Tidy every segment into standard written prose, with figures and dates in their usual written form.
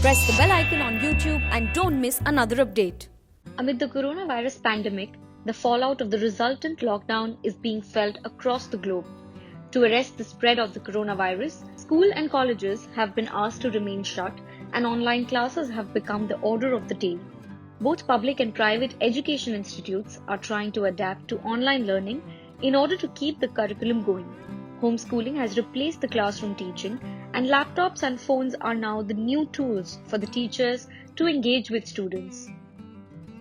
Press the bell icon on YouTube and don't miss another update. Amid the coronavirus pandemic, the fallout of the resultant lockdown is being felt across the globe. To arrest the spread of the coronavirus, schools and colleges have been asked to remain shut, and online classes have become the order of the day. Both public and private education institutes are trying to adapt to online learning in order to keep the curriculum going. Homeschooling has replaced the classroom teaching, and laptops and phones are now the new tools for the teachers to engage with students.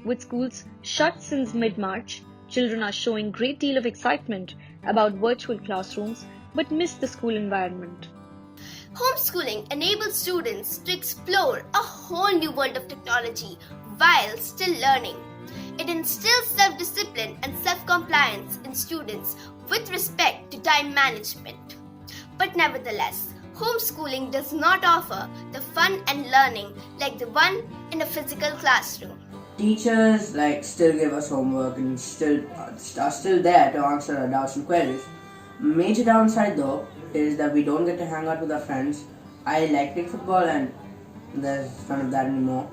With schools shut since mid-March, children are showing great deal of excitement about virtual classrooms but miss the school environment. Homeschooling enables students to explore a whole new world of technology while still learning. It instills self-discipline and self-compliance in students with respect to time management. But nevertheless, homeschooling does not offer the fun and learning like the one in a physical classroom. Teachers still give us homework and are still there to answer our doubts and queries. Major downside though is that we don't get to hang out with our friends. I like playing football and there's none of that anymore.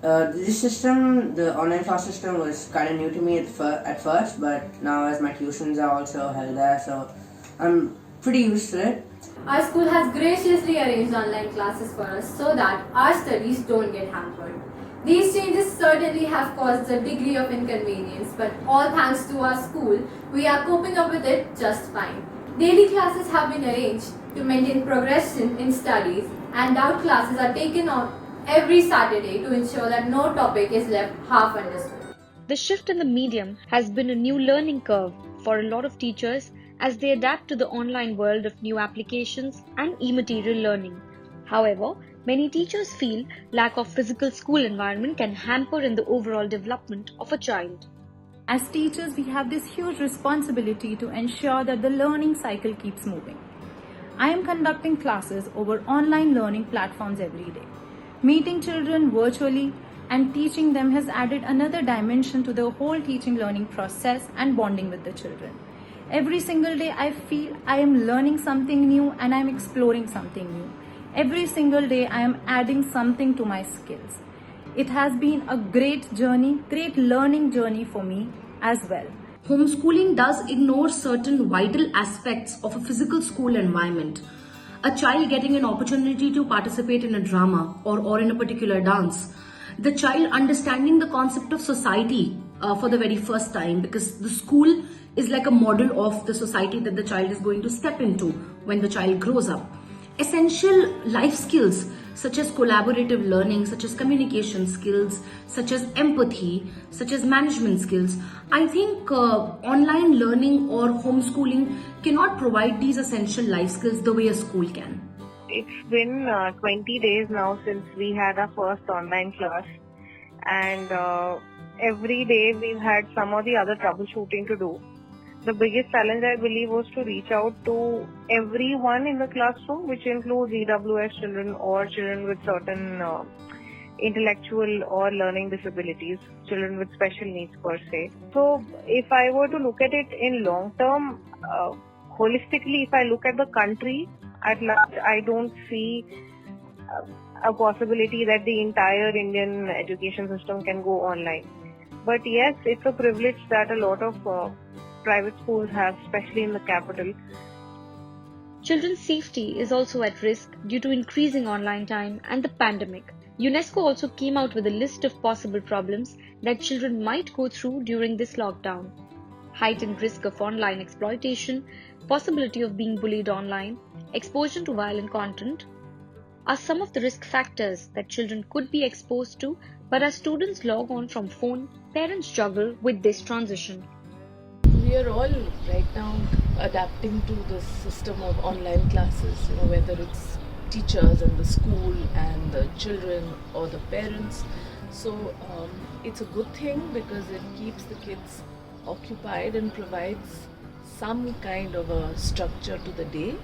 This system, the online class system, was kind of new to me at first, but now as my tuitions are also held there, so I'm pretty used to it. Our school has graciously arranged online classes for us so that our studies don't get hampered. These changes certainly have caused a degree of inconvenience, but all thanks to our school, we are coping up with it just fine. Daily classes have been arranged to maintain progression in studies, and doubt classes are taken on every Saturday to ensure that no topic is left half understood. The shift in the medium has been a new learning curve for a lot of teachers as they adapt to the online world of new applications and e-material learning. However, many teachers feel lack of physical school environment can hamper in the overall development of a child. As teachers, we have this huge responsibility to ensure that the learning cycle keeps moving. I am conducting classes over online learning platforms every day. Meeting children virtually and teaching them has added another dimension to the whole teaching learning process and bonding with the children. Every single day I feel I am learning something new and I am exploring something new. Every single day I am adding something to my skills. It has been a great journey, great learning journey for me as well. Homeschooling does ignore certain vital aspects of a physical school environment. A child getting an opportunity to participate in a drama or in a particular dance. The child understanding the concept of society for the very first time, because the school is like a model of the society that the child is going to step into when the child grows up. Essential life skills such as collaborative learning, such as communication skills, such as empathy, such as management skills. I think online learning or homeschooling cannot provide these essential life skills the way a school can. It's been 20 days now since we had our first online class, and every day we've had some or the other troubleshooting to do. The biggest challenge, I believe, was to reach out to everyone in the classroom, which includes EWS children or children with certain intellectual or learning disabilities, children with special needs per se. So if I were to look at it in long term, holistically, if I look at the country at large, I don't see a possibility that the entire Indian education system can go online. But yes, it's a privilege that a lot of private schools have, especially in the capital. Children's safety is also at risk due to increasing online time and the pandemic. UNESCO also came out with a list of possible problems that children might go through during this lockdown. Heightened risk of online exploitation, possibility of being bullied online, exposure to violent content are some of the risk factors that children could be exposed to, but as students log on from phone, parents struggle with this transition. We are all right now adapting to the system of online classes, whether it's teachers and the school and the children or the parents. So it's a good thing because it keeps the kids occupied and provides some kind of a structure to the day.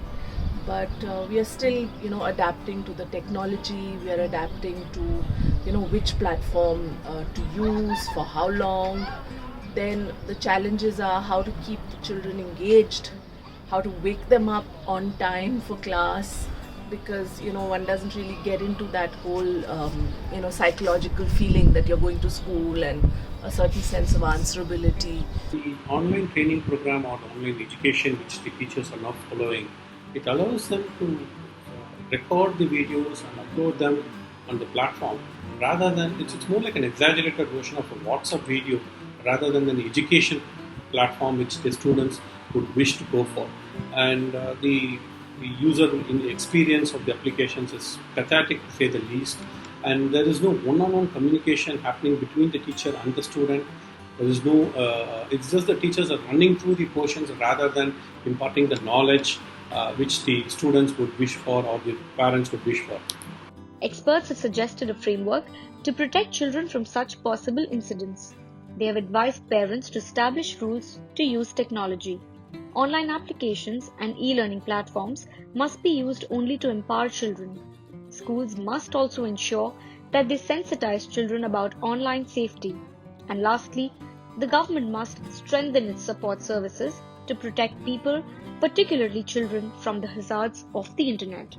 But we are still, adapting to the technology. We are adapting to, which platform to use, for how long. Then the challenges are how to keep the children engaged, how to wake them up on time for class, because one doesn't really get into that whole psychological feeling that you're going to school and a certain sense of answerability. The online training program or online education which the teachers are now following, it allows them to record the videos and upload them on the platform rather than, it's more like an exaggerated version of a WhatsApp video rather than an education platform which the students would wish to go for. And the user experience of the applications is pathetic to say the least, and there is no one-on-one communication happening between the teacher and the student. There is no, it's just the teachers are running through the portions rather than imparting the knowledge which the students would wish for or the parents would wish for. Experts have suggested a framework to protect children from such possible incidents. They have advised parents to establish rules to use technology. Online applications and e-learning platforms must be used only to empower children. Schools must also ensure that they sensitize children about online safety. And lastly, the government must strengthen its support services to protect people, particularly children, from the hazards of the internet.